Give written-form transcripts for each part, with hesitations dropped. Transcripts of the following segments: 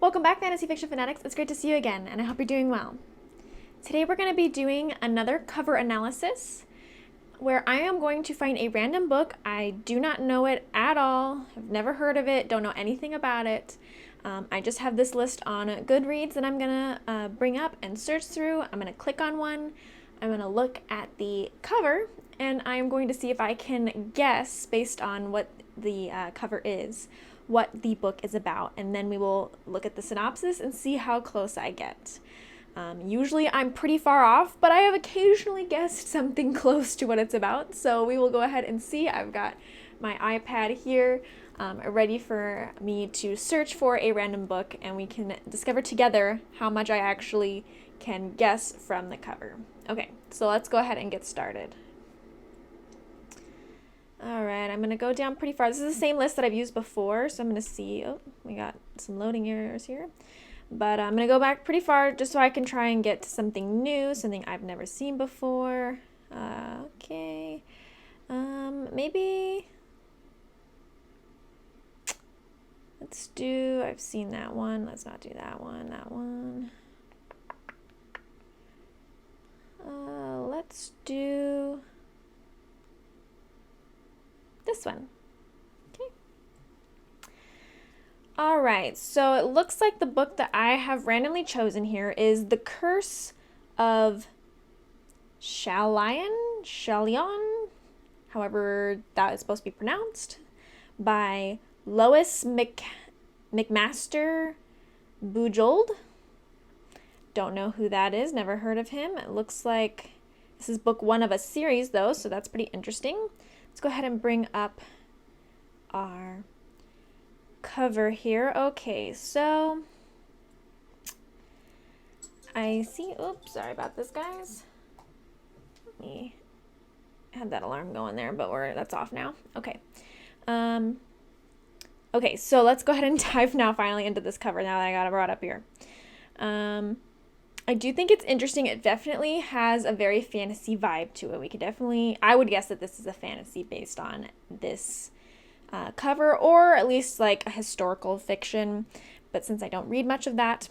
Welcome back, Fantasy Fiction Fanatics. It's great to see you again, and I hope you're doing well. Today we're going to be doing another cover analysis where I am going to find a random book. I do not know it at all. I've never heard of it, don't know anything about it. I just have this list on Goodreads that I'm going to bring up and search through. I'm going to click on one. I'm going to look at the cover, and I'm going to see if I can guess based on what the cover is, what the book is about, and then we will look at the synopsis and see how close I get. Usually I'm pretty far off, but I have occasionally guessed something close to what it's about, so we will go ahead and see. I've got my iPad here ready for me to search for a random book, and we can discover together how much I actually can guess from the cover. Okay, so let's go ahead and get started. Alright, I'm going to go down pretty far. This is the same list that I've used before, so I'm going to see. Oh, we got some loading errors here. But I'm going to go back pretty far just so I can try and get to something new, something I've never seen before. Okay. Maybe. Let's do. I've seen that one. Let's not do that one. That one. Let's do this one. Okay. All right, so it looks like the book that I have randomly chosen here is The Curse of Chalion, however that is supposed to be pronounced, by Lois McMaster Bujold. Don't know who that is, never heard of him. It looks like this is book one of a series though, so that's pretty interesting. Let's go ahead and bring up our cover here. Okay, so I see, oops, sorry about this, guys. Let me had that alarm going there, but that's off now. Okay. Okay, so let's go ahead and dive now finally into this cover now that I got it brought up here. I do think it's interesting. It definitely has a very fantasy vibe to it. I would guess that this is a fantasy based on this cover, or at least like a historical fiction. But since I don't read much of that,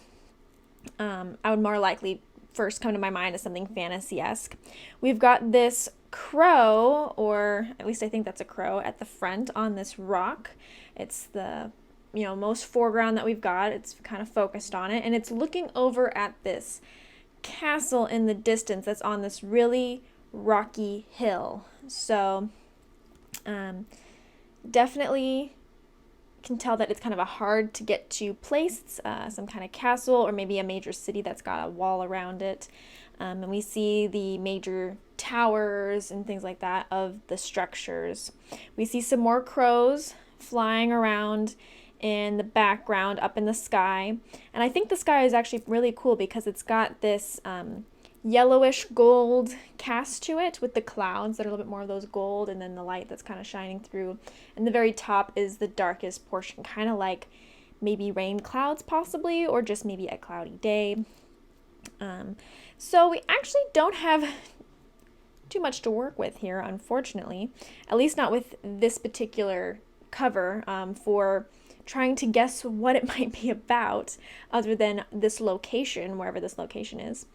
I would more likely first come to my mind as something fantasy-esque. We've got this crow, or at least I think that's a crow, at the front on this rock. It's the most foreground that we've got. It's kind of focused on it, and it's looking over at this castle in the distance that's on this really rocky hill. So definitely can tell that it's kind of a hard to get to place. It's some kind of castle or maybe a major city that's got a wall around it. And we see the major towers and things like that of the structures. We see some more crows flying around in the background up in the sky. And I think the sky is actually really cool because it's got this yellowish gold cast to it with the clouds that are a little bit more of those gold, and then the light that's kind of shining through. And the very top is the darkest portion, kind of like maybe rain clouds possibly, or just maybe a cloudy day. So we actually don't have too much to work with here, unfortunately, at least not with this particular cover, for trying to guess what it might be about, other than this location, wherever this location is.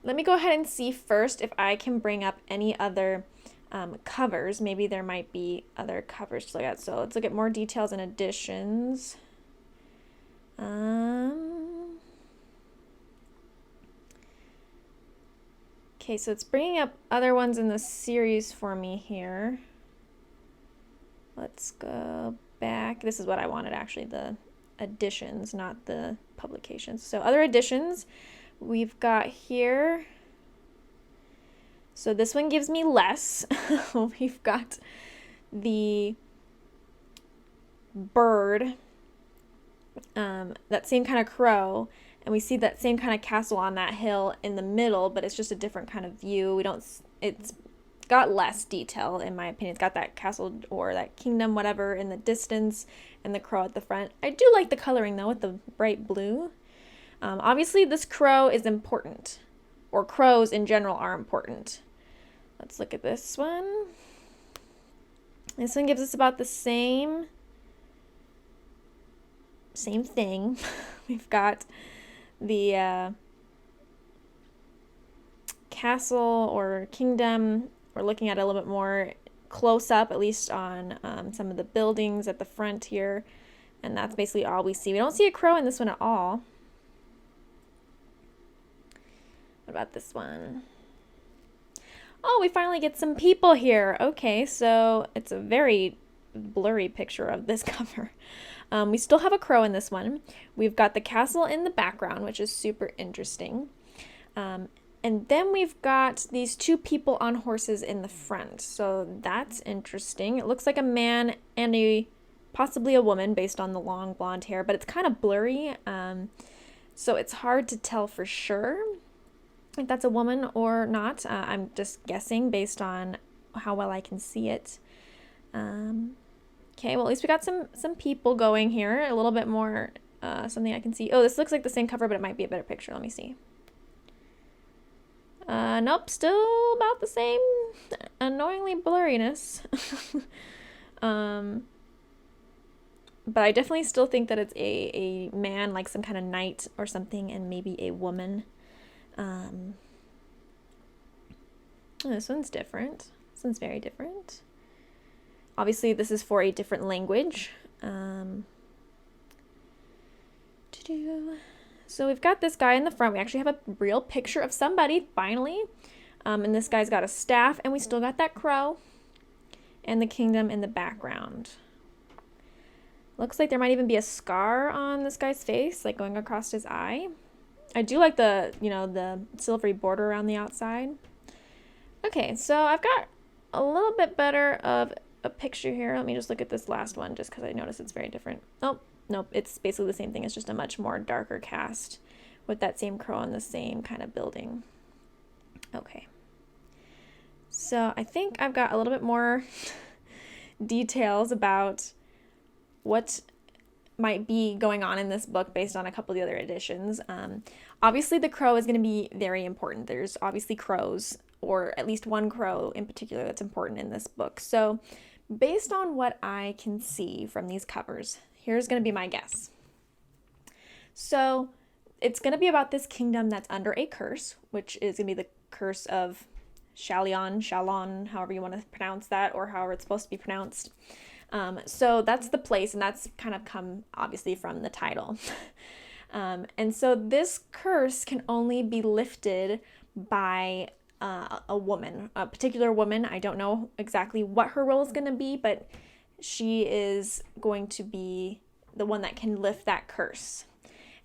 Let me go ahead and see first if I can bring up any other covers. Maybe there might be other covers to look at. So let's look at more details and additions. Okay, so it's bringing up other ones in the series for me here. Let's go back. This is what I wanted, actually, the editions, not the publications. So other editions we've got here. So this one gives me less. We've got the bird, that same kind of crow, and we see that same kind of castle on that hill in the middle, but it's just a different kind of view. It's got less detail, in my opinion. It's got that castle or that kingdom, whatever, in the distance, and the crow at the front. I do like the coloring though with the bright blue. Obviously this crow is important, or crows in general are important. Let's look at this one. This one gives us about the same same thing. We've got the castle or kingdom. We're looking at it a little bit more close up, at least on some of the buildings at the front here. And that's basically all we see. We don't see a crow in this one at all. What about this one? Oh, we finally get some people here. Okay, so it's a very blurry picture of this cover. We still have a crow in this one. We've got the castle in the background, which is super interesting. And then we've got these two people on horses in the front. So that's interesting. It looks like a man and possibly a woman based on the long blonde hair, but it's kind of blurry. So it's hard to tell for sure if that's a woman or not. I'm just guessing based on how well I can see it. Okay, well, at least we got some people going here. A little bit more, something I can see. Oh, this looks like the same cover, but it might be a better picture. Let me see. Nope, still about the same annoyingly blurriness. But I definitely still think that it's a man, like some kind of knight or something, and maybe a woman. Oh, this one's different. This one's very different. Obviously, this is for a different language. So we've got this guy in the front. We actually have a real picture of somebody, finally. And this guy's got a staff, and we still got that crow and the kingdom in the background. Looks like there might even be a scar on this guy's face, like going across his eye. I do like the silvery border around the outside. Okay, so I've got a little bit better of a picture here. Let me just look at this last one just because I noticed it's very different. Oh, nope, it's basically the same thing. It's just a much more darker cast with that same crow in the same kind of building. Okay. So I think I've got a little bit more details about what might be going on in this book based on a couple of the other editions. Obviously, the crow is going to be very important. There's obviously crows, or at least one crow in particular that's important in this book. So based on what I can see from these covers, here's going to be my guess. So it's going to be about this kingdom that's under a curse, which is going to be the Curse of Chalion, however you want to pronounce that, or however it's supposed to be pronounced. So that's the place, and that's kind of come obviously from the title. And so this curse can only be lifted by a woman, a particular woman. I don't know exactly what her role is going to be, but she is going to be the one that can lift that curse.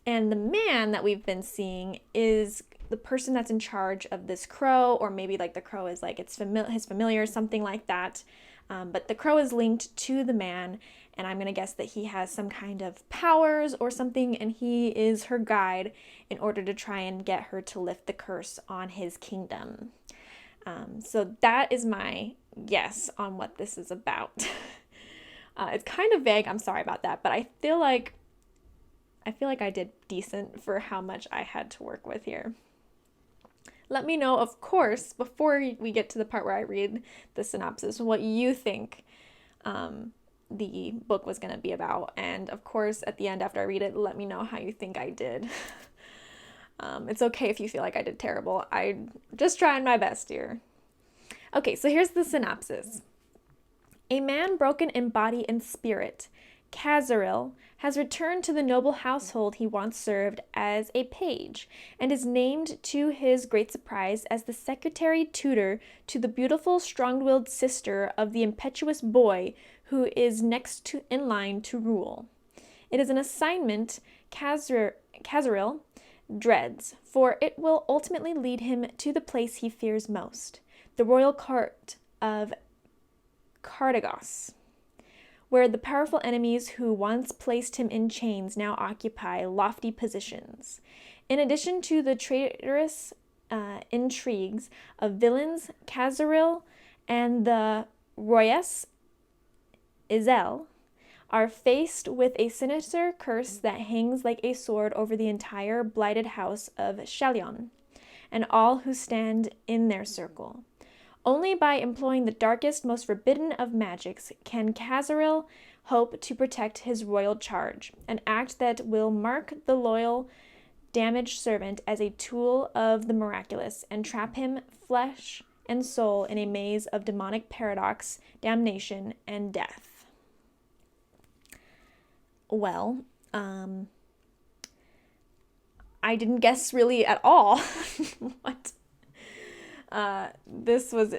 And the man that we've been seeing is the person that's in charge of this crow, or maybe like the crow is like his familiar, something like that. But the crow is linked to the man, and I'm going to guess that he has some kind of powers or something, and he is her guide in order to try and get her to lift the curse on his kingdom. So that is my guess on what this is about. It's kind of vague, I'm sorry about that, but I feel like I did decent for how much I had to work with here. Let me know, of course, before we get to the part where I read the synopsis, what you think the book was going to be about. And of course, at the end, after I read it, let me know how you think I did. It's okay if you feel like I did terrible. I'm just trying my best here. Okay, so here's the synopsis. A man broken in body and spirit, Kazaril, has returned to the noble household he once served as a page, and is named to his great surprise as the secretary tutor to the beautiful, strong-willed sister of the impetuous boy who is next in line to rule. It is an assignment Kazaril dreads, for it will ultimately lead him to the place he fears most, the royal court of Cartagos, where the powerful enemies who once placed him in chains now occupy lofty positions. In addition to the traitorous intrigues of villains, Kazaril and the Royas Izel are faced with a sinister curse that hangs like a sword over the entire blighted house of Chalion and all who stand in their circle. Only by employing the darkest, most forbidden of magics can Kazaril hope to protect his royal charge, an act that will mark the loyal, damaged servant as a tool of the miraculous and trap him, flesh and soul, in a maze of demonic paradox, damnation, and death. Well, I didn't guess really at all what this was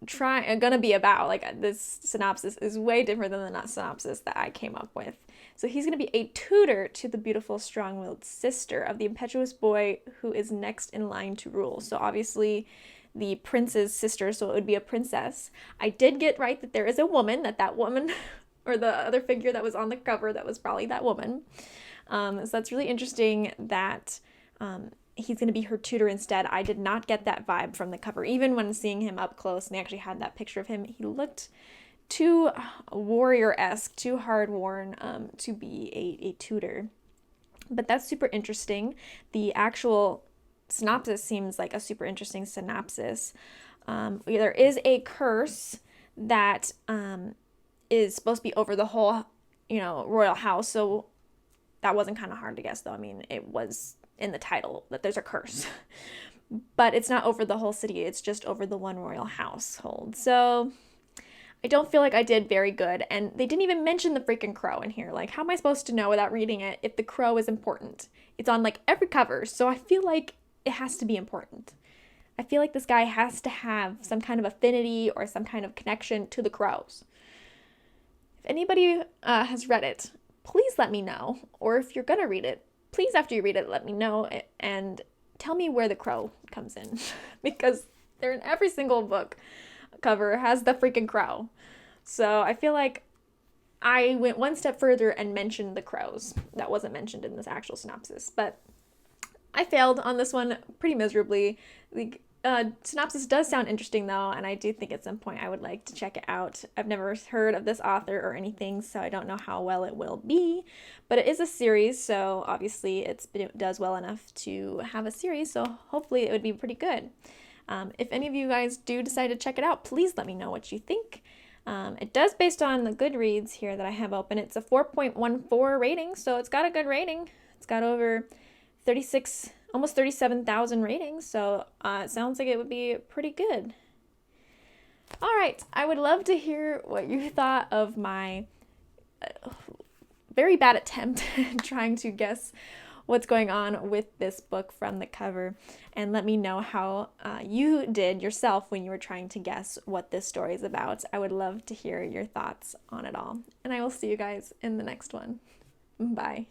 gonna be about. Like, this synopsis is way different than the synopsis that I came up with. So he's gonna be a tutor to the beautiful, strong-willed sister of the impetuous boy who is next in line to rule. So obviously the prince's sister, so it would be a princess. I did get right that there is a woman, that woman or the other figure that was on the cover, that was probably that woman. So that's really interesting that he's going to be her tutor instead. I did not get that vibe from the cover. Even when seeing him up close and they actually had that picture of him, he looked too warrior-esque, too hard-worn to be a tutor. But that's super interesting. The actual synopsis seems like a super interesting synopsis. There is a curse that is supposed to be over the whole, royal house. So that wasn't kind of hard to guess, though. I mean, it was in the title that there's a curse. But it's not over the whole city. It's just over the one royal household. So I don't feel like I did very good. And they didn't even mention the freaking crow in here. Like, how am I supposed to know without reading it if the crow is important? It's on, like, every cover. So I feel like it has to be important. I feel like this guy has to have some kind of affinity or some kind of connection to the crows. If anybody has read it, please let me know. Or if you're going to read it, please, after you read it, let me know and tell me where the crow comes in. Because they're in every single book cover has the freaking crow. So I feel like I went one step further and mentioned the crows. That wasn't mentioned in this actual synopsis. But I failed on this one pretty miserably. The synopsis does sound interesting, though, and I do think at some point I would like to check it out. I've never heard of this author or anything, so I don't know how well it will be. But it is a series, so obviously it does well enough to have a series, so hopefully it would be pretty good. If any of you guys do decide to check it out, please let me know what you think. It does, based on the Goodreads here that I have open, it's a 4.14 rating, so it's got a good rating. It's got over almost 37,000 ratings, so it sounds like it would be pretty good. All right, I would love to hear what you thought of my very bad attempt at trying to guess what's going on with this book from the cover, and let me know how you did yourself when you were trying to guess what this story is about. I would love to hear your thoughts on it all, and I will see you guys in the next one. Bye.